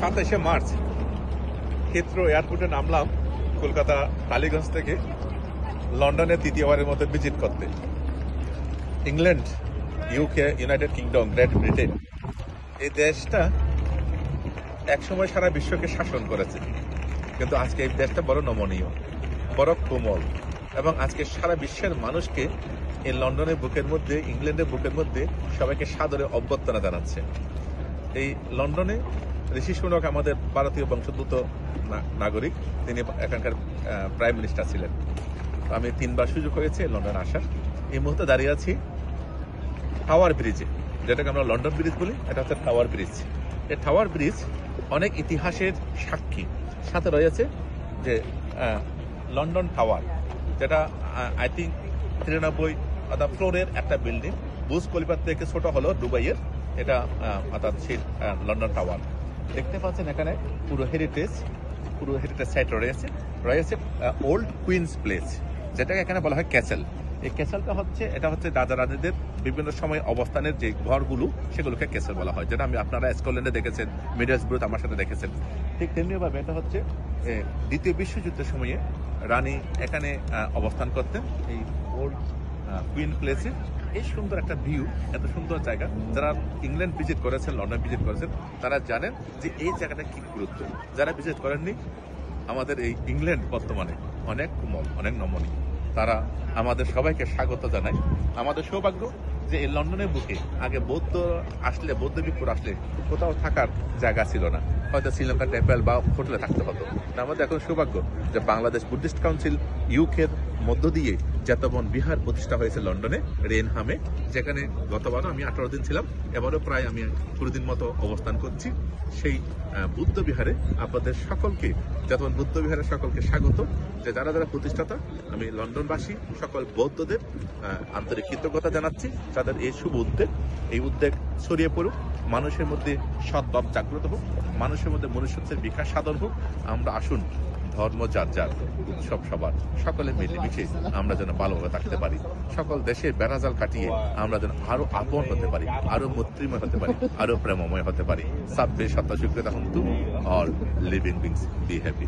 27 March Heathrow এয়ারপোর্টে নামলাম কলকাতা টালিগঞ্জ থেকে লন্ডনে তৃতীয়বারের মতো ভিজিট করতে। England, UK, United kingdom, great Britain, এই দেশটা একসময় সারা বিশ্বকে শাসন করেছে, কিন্তু আজকে এই দেশটা বড় নমনীয়, বড় কোমল, এবং আজকে সারা বিশ্বের মানুষকে এই লন্ডনের বুকের মধ্যে, ইংল্যান্ডের বুকের মধ্যে সবাইকে সাদরে অভ্যর্থনা জানাচ্ছে। এই লন্ডনে ঋষি সুনক আমাদের ভারতীয় বংশোদ্ভূত নাগরিক, তিনি এখানকার প্রাইম মিনিস্টার ছিলেন। আমি 3বার সুযোগ হয়েছে লন্ডন আসার। এই মুহূর্তে দাঁড়িয়ে আছি টাওয়ার ব্রিজে, যেটাকে আমরা লন্ডন ব্রিজ বলি, এটা হচ্ছে টাওয়ার ব্রিজ। এই টাওয়ার ব্রিজ অনেক ইতিহাসের সাক্ষী। সাথে রয়েছে যে লন্ডন টাওয়ার, যেটা আই থিঙ্ক 93 ফ্লোরের একটা বিল্ডিং, বুর্জ খলিফার থেকে ছোট হলো দুবাইয়ের, এটা অর্থাৎ সেই লন্ডন টাওয়ার। দেখতে পাচ্ছেন এখানে পুরো হেরিটেজ সাইট রয়েছে ওল্ড কুইন্স প্লেস, যেটাকে এখানে বলা হয় ক্যাসেল। এই ক্যাসেলটা হচ্ছে, এটা হচ্ছে রাজা রানীদের বিভিন্ন সময় অবস্থানের যে ঘরগুলো, সেগুলোকে ক্যাসেল বলা হয়, যেটা আপনারা স্কটল্যান্ডে দেখেছেন, মিডলসব্রুথ আমার সাথে দেখেছেন। ঠিক তেমনিভাবে এটা হচ্ছে দ্বিতীয় বিশ্বযুদ্ধের সময়ে রানী এখানে অবস্থান করতেন, এই ওল্ড কুইন প্লেসে। এই সুন্দর একটা ভিউ, এত সুন্দর জায়গা, যারা ইংল্যান্ড ভিজিট করেছেন, লন্ডন ভিজিট করেছেন, তারা জানেন যে এই জায়গাটা কি গুরুত্ব। যারা ভিজিট করেননি, আমাদের এই ইংল্যান্ড বর্তমানে অনেক কোমল, অনেক নমনীয়। তারা আমাদের সবাইকে স্বাগত জানায়। আমাদের সৌভাগ্য যে এই লন্ডনের বুকে আগে বৌদ্ধ ভিক্ষুর আসলে কোথাও থাকার জায়গা ছিল না, হয়তো শ্রীলঙ্কা টেম্পল বা হোটেলে থাকতে হতো। আমাদের এখন সৌভাগ্য যে বাংলাদেশ বুদ্ধিস্ট কাউন্সিল ইউকের মধ্য দিয়ে জেতবন বিহার প্রতিষ্ঠা হয়েছে লন্ডনে, রেনহামে, যেখানে গতবারও আমি 18 দিন ছিলাম, এবারও প্রায় আমি 20 দিন মতো অবস্থান করছি। সেই বুদ্ধ বিহারে আপনাদের সকলকে, জেতবন বুদ্ধ বিহারের সকলকে স্বাগত। যে যারা যারা প্রতিষ্ঠাতা, আমি লন্ডনবাসী সকল বৌদ্ধদের আন্তরিক কৃতজ্ঞতা জানাচ্ছি। তাদের এই শুভ উদ্যোগ, এই উদ্যোগ ছড়িয়ে পড়ুক, মানুষের মধ্যে সদ্ভাব জাগ্রত হোক, মানুষের মধ্যে মনুষ্যত্বের বিকাশ সাধন হোক। আমরা আসুন, ধর্ম যার যার, উৎসব সবার, সকলে মিলেমিশে আমরা যেন ভালোভাবে থাকতে পারি। সকল দেশের বেড়াজাল কাটিয়ে আমরা যেন আরো আপন হতে পারি, আরো মৈত্রীময় হতে পারি, আরো প্রেমময় হতে পারি। সাব্বে সত্তা স্বীকৃত হন্তু, all living beings be happy.